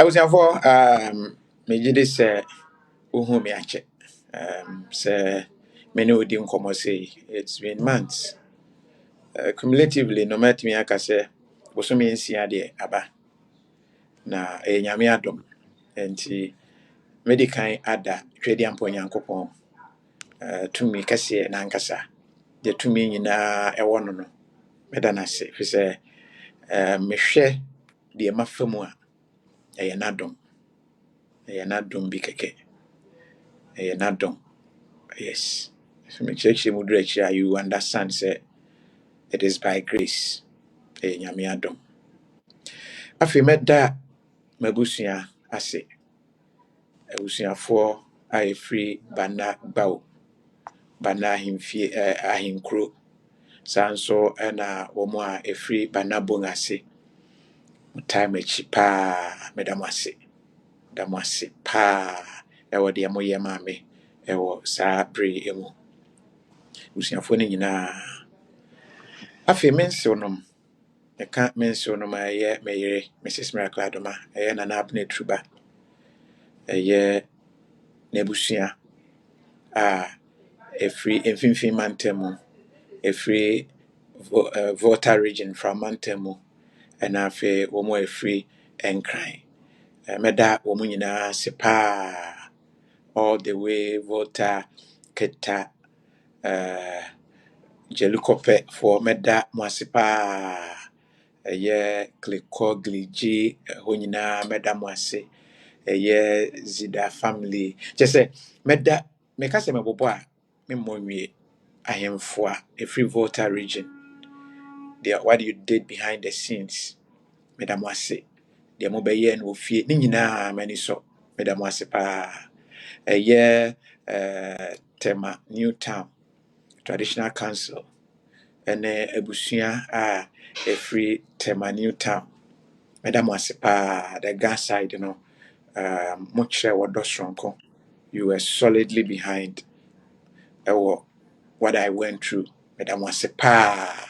was for me this uhu me ache. Say many would come say it's been months. Cumulatively, no matter me aka say was so me nsia de aba na nyame adom. Enti medican ada twedi ampo nyankopon tumi kase na nkasa. De tumi nyina ewo no no. Meda na se fi say mehwɛ de mafamu a ɛyɛ n'adom. Ɛyɛ n'adom bi kɛkɛ. Ɛyɛ n'adom. Yes. So me church mu dure you understand say it is by grace. Ɛyɛ nyame adom. Afei mɛda mabusua ase. Abusuafoɔ a ɛfiri Bana Bao. Bana ahemfie ahenkuro. Saa nso ɛna wɔn a ɛfiri Bana Bong ase. Time akyi paa meda mo ase. Da mo ase paa ɛwɔ deɛ moyɛ maa me ɛwɔ saa bere emu. Abusuafoɔ no nyinaa. Afei mensew nom. Meka mensew nom a ɛyɛ me yere Mrs. Miracle Adoma. Ɛyɛ Nana Abner Truba. Ɛyɛ n'abusua a ɛfiri mfimfini mantam mu. Ɛfiri Volta region from mantam mu. Ɛna afei wɔn a ɛfiri Nkran. Mɛda wɔn nyinaa ase paa. All the way Volta, Keta, Jelukopɛ for mɛda mo ase paa. Ɛyɛ Klikɔ, Gligi, hɔ nyinaa mɛda mo ase. Ɛyɛ Zida family. Kyɛ sɛ mɛda meka sɛ mɛbobɔ a memmɔ nwie ahemfo a ɛfiri Volta region. What you did behind the scenes. Mɛda mo ase. Deɛ mobɛyɛ no wɔ fie ne nyinaa m'ani sɔ. Mɛda mo ase paa. Ɛyɛ Tema Newtown Traditional Council ɛne abusua a ɛfiri Tema Newtown. Mɛda mo ase paa. The gas side no mo kyerɛ wɔdɔ soronko. You were solidly behind what I went through. Mɛda mo ase paa.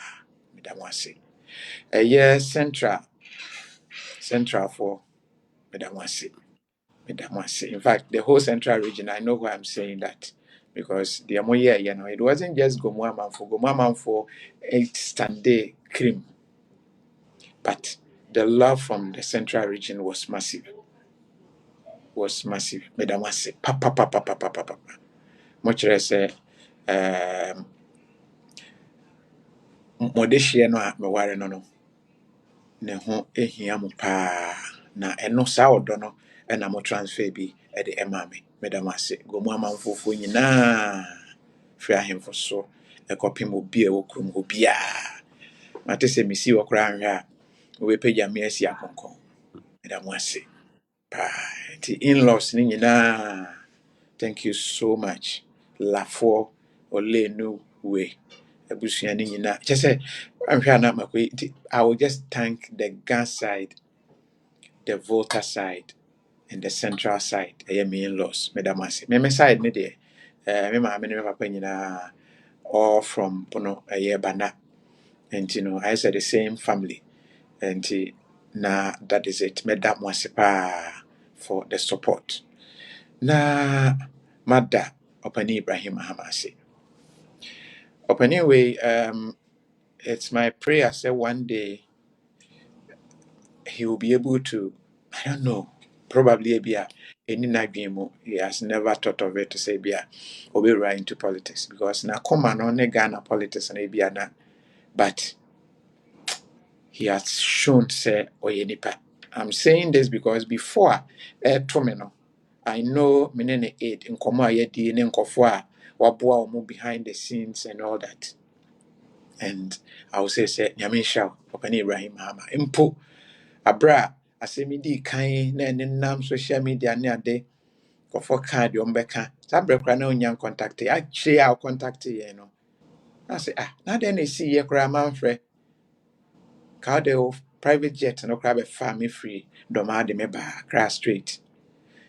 Mɛda mo ase. Ɛyɛ Central for mɛda mo ase. Mɛda mo ase. In fact, the whole Central region, I know why I'm saying that. Because the Amoye, it wasn't just Gomuamanfo. Gomuamanfo, it's Sunday cream. But the love from the Central region was massive. Was massive. Mɛda mo ase. Pa. Much less say, modeshia no a meware no. Ne ho ehia mo pa na eno saa odo no na mo transfer bi e de ema me meda mase gomu amanfofo nyinaa firi ahemfo so ekopim obi e wokrum obi a mate se misi wo kra anhwe a we pagya me asi akonkon meda mo ase pa ti in-laws ni nyinaa thank you so much lafo olenu we abusua ni nyinaa kyese anhwe na makoi I will just thank the gas side, the Volta side, and the Central side. I am in-laws, Madam Massey. Me side ni de. Me mama me papa nyina all from Pono Bana. And I said the same family. And na that is it. Madam Massey pa for the support. Na Mada Opani Ibrahim Hamasi. Opani way it's my prayer say one day he will be able to, I don't know, probably any nagimo. He has never thought of it to say bia or be right into politics because na come on Ghana politics and na but he has shown say oyenipa. I'm saying this because before Tomino, I know minene aid in Koma yedi in Nkofwa wabua omu behind the scenes and all that. And I will say Nyamin Shao, Opani Ibrahim Hama. Impo abra asɛm di kan na ɛne nam social media ne ade kɔfɔ ka deɛ ɔmbɛka saa berɛ koraa na onya contact akyire a contact yɛn no na sɛ na dɛn na ɛsi yɛ koraa mamfrɛ ka wode wo private jet no koraa bɛfaa me firi dɔmaa de me baa kra straight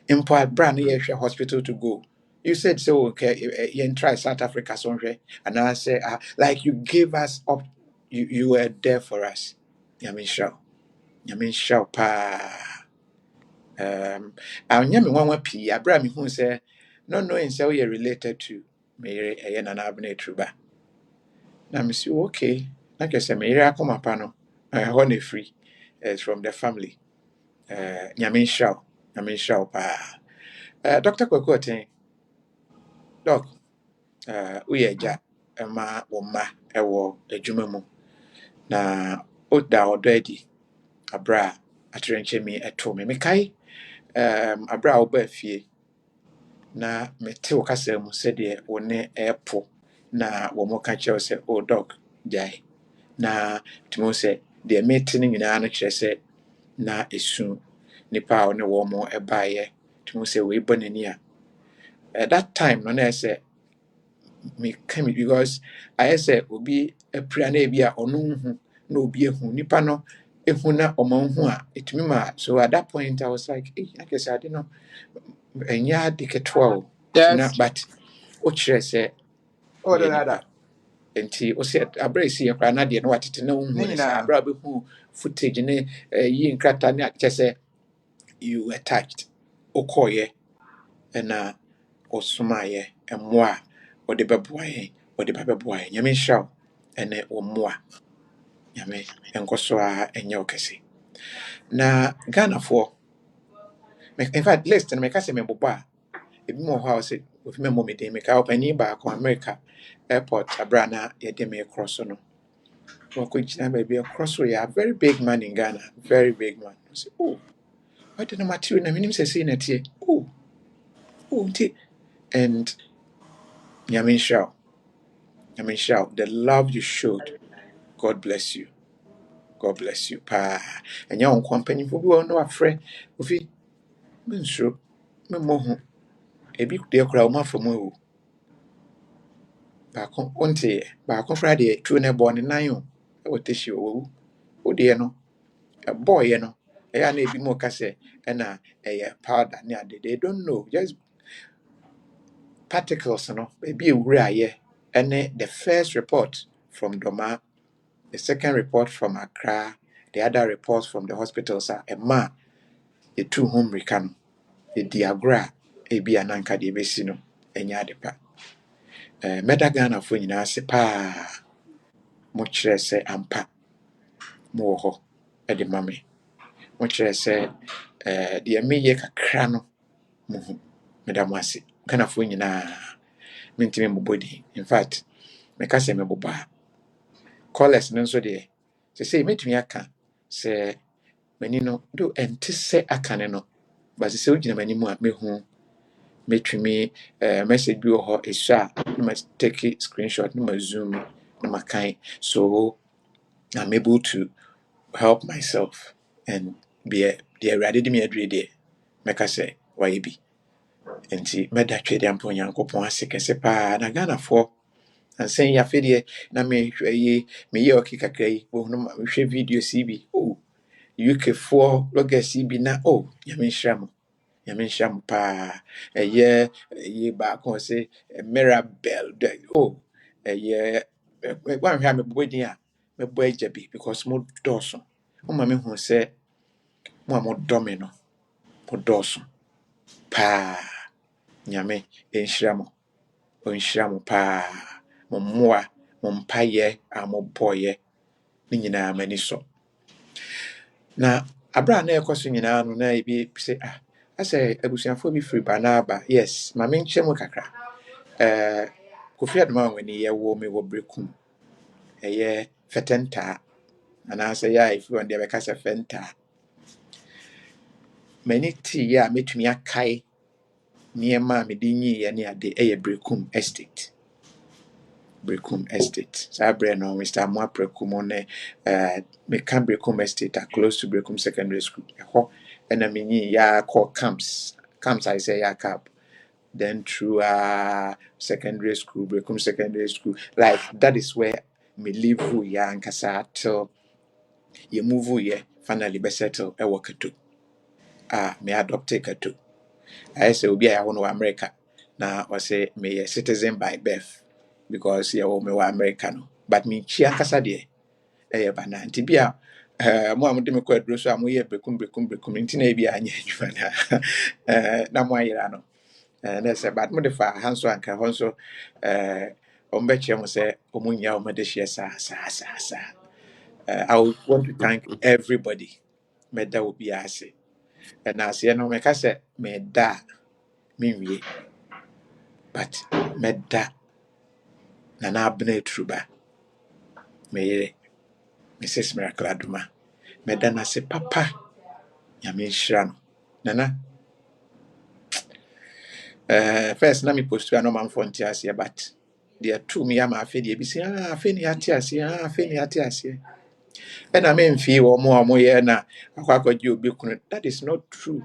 mpo abra no yɛhwɛ hospital to go you said so okay yɛntry South Africa so nhwɛ anaasɛ like you gave us up you were there for us nyame nhyira wo paa anya me nwanwa pii abra me hu say no knowing say we are related to me Nana Abner Truba. Na me say okay. Na ke say me yere akoma pa no ho free from the family. Nyame nhyira wo. Nyame nhyira wo pa. Dr. Kwaku Doc, woyɛ agya ma wo mma wɔ adwuma mu na woda ɔdɔ adi aberɛ a akyerɛnkyɛnmi ɛtoo me. Mekae aberɛ a wobaa fie na mete wo kasa mu sɛdeɛ wo ne ɛpo na wɔ mo ka kyerɛ wo sɛ o dɔg gyae na tumi sɛ deɛ mete no nyinaa no kyerɛ sɛ na ɛsu nipa a wo ne wɔ mo ɛbaeɛ tumi sɛ wei bɔ n'ani a that time no na ɛsɛ me come because I say obi apira na ebi a ɔno nhu na obi ehu nipa no ehu na ɔmo nhu a etumi ma so at that point I was like I guess I didn't know enya de ketewa o na Yes. but o kyerɛ sɛ Oh, ɔyɛ that. nipa nti o sɛ abere si yɛ kora na deɛ no watete na ohun ne sa Nina. abere abehu footage ne yi nkrata ne akyɛ sɛ you were touched okɔɔyɛ ɛna ɔsomaayɛ ɛmmoa a ɔde bɛboa yɛn ɔde bɛboa yɛn nyame nhyira wo ɛne wo mmoa nyame nkɔ so a ɛnyɛ wo kɛse na ghanafoɔ in fact list no meka sɛ mebobɔ a ebi mu wɔ hɔ a wɔsɛ ofi memmɔ me din meka ɔpanyin baako america airport aberɛ a na yɛde me korɔ so no wakɔgyina baabi ɛkorɔ so yɛ a very big man in ghana very big man ɔsɛ oh ɔde no material na menim sɛ sei na ɛteɛ oh nti and nyame nhyira wo nyame nhyira wo the love you showed god bless you God bless you paa ɛnyɛ wo nko mpanyimfo bi wɔ hɔ no wafrɛ ofi mensuro memmɔ hu ebi deɛ koraa wɔn afa mu awu baako wonteeɛ baako koraa deɛ tuo no ɛbɔ ne nan o ɛwɔ tehyi o wawu wo deɛ no ɛbɔɔyɛ no ɛyɛ a na ebi mu ka sɛ ɛna ɛyɛ powder ne ade they don't know just particles no ebi ewuraayɛ ɛne the first report from Doma the second report from Accra the other reports from the hospitals a ɛma yɛtu ho mmirika no yɛdi agorɔ a ebi a na anka deɛ ɛbɛsi no ɛnyɛ ade pa mɛda ghanafoɔ nyinaa ase paa mokyerɛ sɛ ampa mowɔ hɔ ɛde ma me mokyerɛ sɛ deɛ meyɛ kakra no mohu meda mo ase ghanafoɔ nyinaa mentimi mmobɔ din in fact meka sɛ mebobɔ a callers no nso deɛ sɛ sɛ mɛtumi aka sɛ m'ani no do ɛnte sɛ aka ne no but sɛ wogyina m'anim a mɛhu metwumi message bi wɔ hɔ ɛsɔ a na ma take screenshot na ma zoom na ma kan so I'm able to help myself and be a deɛ awurade de me adure deɛ mɛka sɛ wayɛ bi nti mɛda twɛdeɛ ampa onyankopɔn ase kɛse paa na ghanafoɔ ansɛn yi afei na mehwɛ yi meyɛ ɔke kakra yi wɔhunu ma mehwɛ videos yi bi uk foɔ bloggers yi bi na nyame nhyira mo nyame nhyira mo paa ɛyɛ ɛyɛ baako a ɔsɛ mirabel ɛyɛ woanhwɛ a mebobɔ din a mɛbɔ agya bi because mo dɔɔso woma mehu sɛ mo a modɔ me no modɔɔso paa nyame ɛnhyira mo ɔnhyira mo paa mo mmoa mo mpayɛ a mobɔɔyɛ ne nyinaa m'ani sɔ na abere a na ɛkɔ so nyinaa no na ebi sɛ asɛ abusuafoɔ bi firi ba na aba yes ma menkyɛ mu kakra kofi adoma a wani yɛwɔ me wɔ berekum ɛyɛ fɛtɛntaa anaasɛ yɛ a ɛfiri wɔn deɛ bɛka sɛ fɛntaa m'ani teeɛ a mɛtumi akae nneɛma a mede nyiiɛ ne ade ɛyɛ berekum estate saa berɛ no mr amoa preku mu ne meka berekum estate a close to berekum secondary school ɛhɔ ɛna menyii yɛa kɔ camps ayɛ sɛ yɛa cap then through secondary school, Brekum Secondary School. Like that is where me live ya ankasa till you move ya finally be settle e work to. Me adopt Katu. I say obi a won America. Na I say me a citizen by birth because ya wo me wa America no. But me chi ankasa de e ba na nti bia mo a mode me kɔ aduro so a moyɛ brekum nti na ebi anyɛ adwuma na na mo ayera no na sɛ bad mo de fa ha nso anka hɔ nso ɔmbɛkyerɛ mo sɛ ɔmo nya ɔmo de hyɛ saa. I would want to thank everybody. Meda will be ase. And as you know, me kase meda minwie, but meda na na abne truba me yere Mrs. Miracle Aduma. Meda na se papa nyame nhyira no. Nana first na me post to no man for ntia but there two me ama afi de bi say afi ni ate ase afi ni ate ase. And I mean fi wo mo ye na akwakwaji obi kunu. That is not true.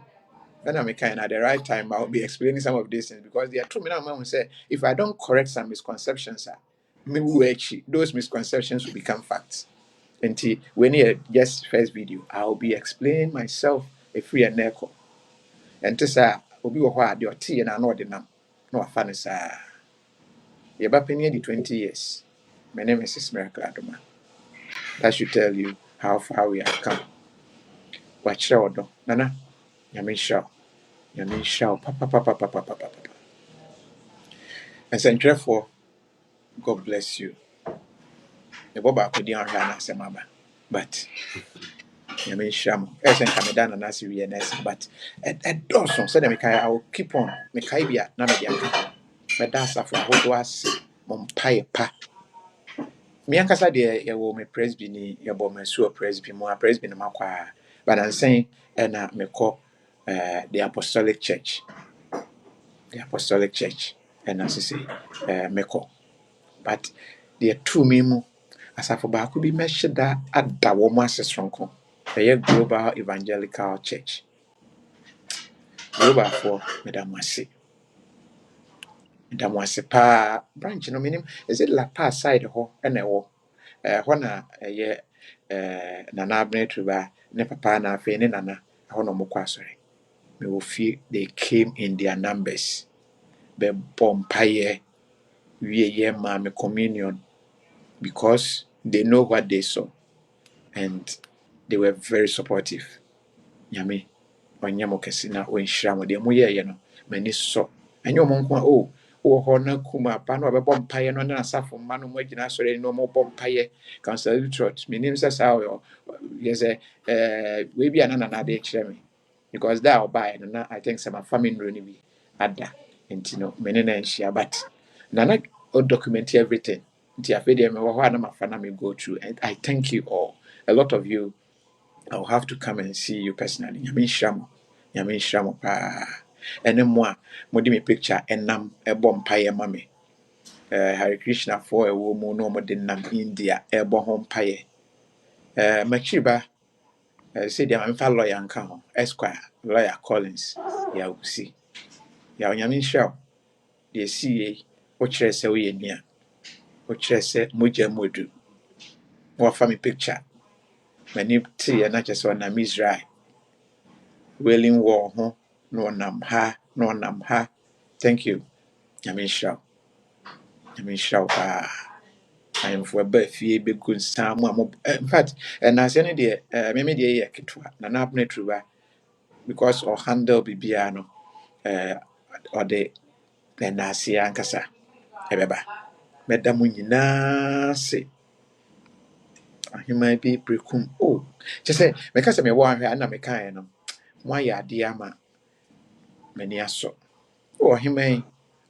When I'm kind at the right time, I'll be explaining some of these things because they are true. Me now, I say if I don't correct some misconceptions, those misconceptions will become facts. And when you just first video, I'll be explaining myself a free and echo. And to say, Obi wa your tea and I know the name. No, I find it. You're back in the 20 years. My name is Miracle Adoma. That should tell you how far we have come. Watch out, Nana. Yamin show. Yamin show. Papa. And send for God bless you. The Boba could young Hana Samaba. But Yamin Sham, as and Kamadan and Nasi but at Dawson said I will keep on Mikaibia, Namadia. But that's a for what was Mompire Pa. Miankasa dear, you will me presby, your bomb, so presby, more presby, Makwa. But I'm saying, and me call the Apostolic Church. The Apostolic Church. And as I say, me call. But the two mimu asafo baako bi mɛhyɛ da ada wɔn ase sonko ɛyɛ global evangelical church global for meda mo ase paa branch no menim is it lapa side hɔ ɛna ɛwɔ hɔ na ɛyɛ nana abene tuba ne papa na afei ne nana ɛhɔ na ɔmo kɔ asɔre mewɔ fie they came in their numbers bɛbɔ mpaeɛ wie yɛ maame communion because they know what they saw and they were very supportive. Nyame, onyamo kesi na onhyira mo de mo ye no, mani so. Enyo mo nko o ho na kuma pa na obebɔ mpaye no na asafo ma no mo agina sɔre no mo bɔ mpaye council trot. Menim sɛ saa o yes we bi anana na de kyerɛ me because that obai no na I think some family no ni bi ada. Nti no mene na nhyia but nana o document everything. Nti afei de me wɔ hɔ na mafa na me go through and I thank you all. A lot of you I'll have to come and see you personally. Nyame nhyira mo paa. Ene mo a mode me picture enam ebɔ mpaeɛ ma me. Hare Krishna for ɛwɔ mu no mo de nam India ɛbɔ ho mpaeɛ. Machiba say dia memfa lawyer nka ho. Esquire lawyer Collins ya usi. Ya nyame nhyira wo. De sie wo kyerɛ sɛ wo yɛ nia. Wo kyerɛ sɛ mogya modu. Wo fa me picture. Mani te na kyerɛ sɛ na Israel. Wailing war ho na ɔnam ha thank you nyame nhyira wo paa ayɛmfo ɛba fie bɛgu nsa mu a in fact ɛnaase no deɛ meme deɛ yɛ ketewa na na abena turuba because ɔhandle biribiara no ɔde ɛnaase ankasa ɛbɛba mɛda mo nyinaa se ahema bi brekum kyɛ sɛ meka sɛ mewɔ ahwɛ a na mekaeɛ no moayɛ adeɛ ama m'ani asɔ ɔhema yi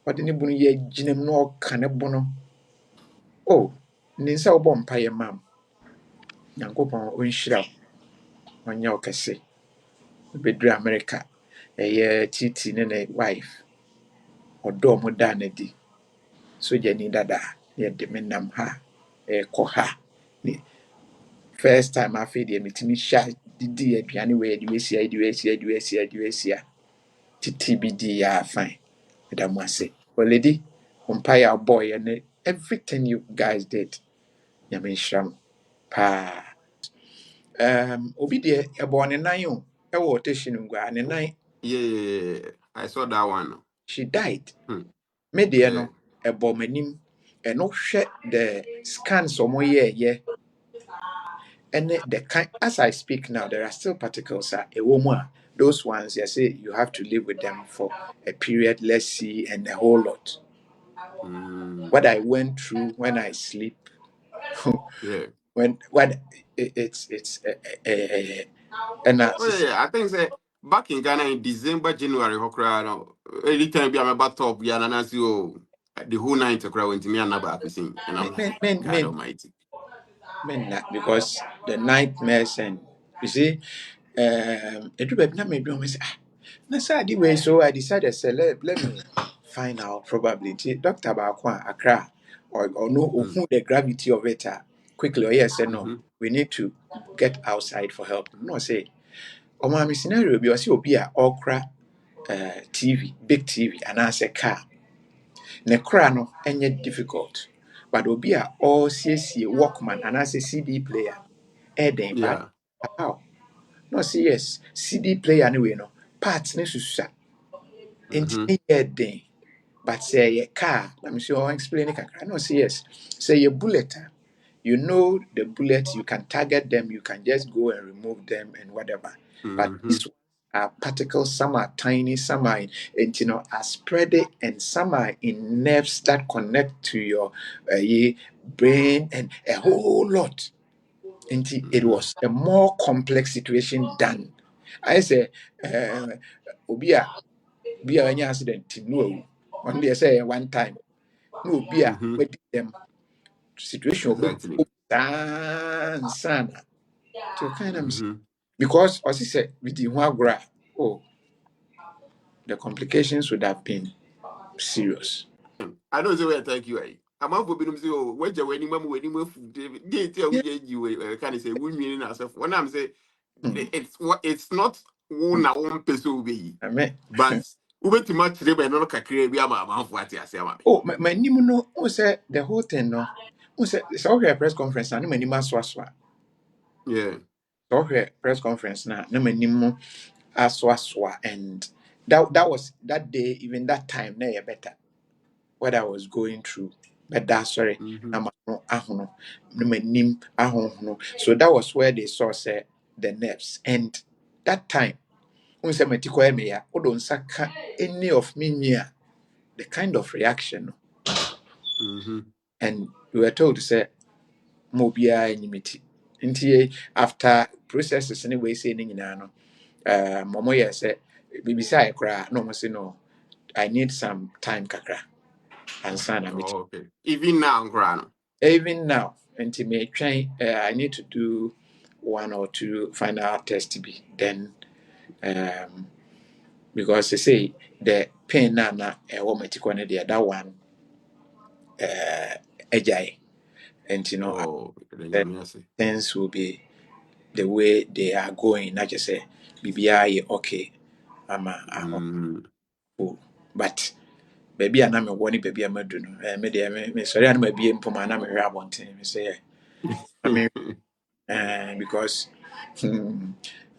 ɔde ne bunu yɛ gyinam na ɔka ne bunu ne nsa wobɔ mpaeɛ ma m nyankopɔn ɔnhyira wo ɔnyɛ wo kɛse wobɛduru america ɛyɛ titi ne ne wife ɔdɔ mo daa n'adi sogyani dada yɛde me nam ha ɛkɔ ha ne first time afei deɛ metumi hyɛ didi aduane wɔ yɛde wɔasia titi bi di yɛ fine meda mo ase ɔledi mpaeɛ a ɔbɔɔyɛ ne everything you guys did nyame nhyira mo paa obi deɛ ɛbɔ ne nan o ɛwɔ ɔtɛhyi no ngua ne nan Yeah, I saw that one. she died me deɛ no ɛbɔ m'anim ɛno hwɛ the scans ɔmo yɛɛyɛ And the kind, as I speak now, there are still particles. A woman, those ones, you say you have to live with them for a period, let's see, and a whole lot. Mm, What I went through when I sleep, yeah. when what it's and Oh yeah, I think say back in Ghana in December, January, hokra no. Anytime be I'm about top, yeah, and I see oh the whole night to went to me and never seen, and I'm like, God men Almighty. that because the nightmares and you see, it do not maybe almost say, na say the way so I decided say let me find out probability. Dr. Bakwa Accra or no or Mm, who the gravity of it quickly or yes say no. mm-hmm, We need to get outside for help. No say or my scenario be was obi a okra TV, big TV and as a car. Ne kra no enye difficult. But obi a all CC Walkman and as a CD player. Eden but yeah. how? No say yes. CD player anyway no. Parts ne susa. Enti Mm-hmm, ne yɛ den. But say a car, let me see how explain it. I know say yes. Say a bullet. You know the bullets, you can target them, you can just go and remove them and whatever. But mm-hmm, these are particles, some are tiny, some are and are spread and some are in nerves that connect to your brain and a whole lot. And it mm-hmm. was a more complex situation than I say Obia be any accident no. One day say one time no be a Mm-hmm. with them situation obi Exactly. sana to kind of Mm-hmm. because as I said with the agora oh the complications would have been serious. I don't say where thank you. I'm out for being say, oh, where's your wedding, mom, wedding, date, Yeah. you can say, we mean ourselves. When I'm say, Mm. it's not one person be, I mean, but ube too much labor and not a career, be a man for what I say, oh my name no who said the whole thing no who said so here press conference na my name aswaswa yeah. so here press conference na my name aswaswa and that was that day even that time na better what I was going through. But that's sorry, Mm-hmm. I'm ahono, no manim ahono. So that was where they saw say the nerves. And that time, when say metiko emeya, odon saka any of me near the kind of reaction. Mm-hmm. And we were told to say mobia enimiti. Nti after processes anyway say ni nyina no, momo ye say bibisa ekra no mo say no, I need some time kakra. And sana Oh, okay. Even now, Grano. even now nti metwɛn I need to do one or two final test bi then because they say the pain na ɛwɔ m'ati kɔ no deɛ that one agyae nti no I Oh, then said you say. things will be the way they are going na kyerɛ sɛ biribiara yɛ okay ama aho Mm-hmm. but baabi a na mewɔ ne baabi a madu no me deɛ mesɔre a na mabie mpom a na mehwɛ abɔnten me sɛ because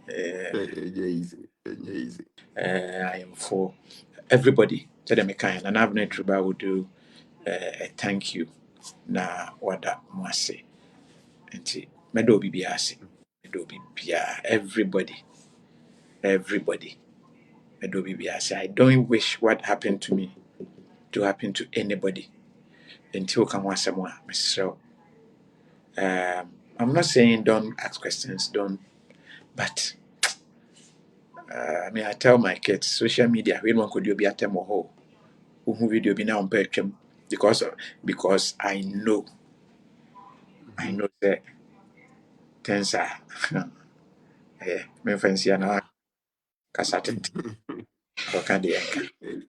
Easy. Easy. I am for everybody. Tell them a kind, and I've not Truba will do a thank you. Na wada mwase. Nti medo bibi ase. Medo bibia everybody. Medo bibi ase. I don't wish what happened to me to happen to anybody. Until come once more, Mr. I'm not saying don't ask questions, don't, but I mean, I tell my kids, social media, when one could you be at them or who video be now on because I Mm-hmm. know that things are me fancy na kasa tete ko ka de enka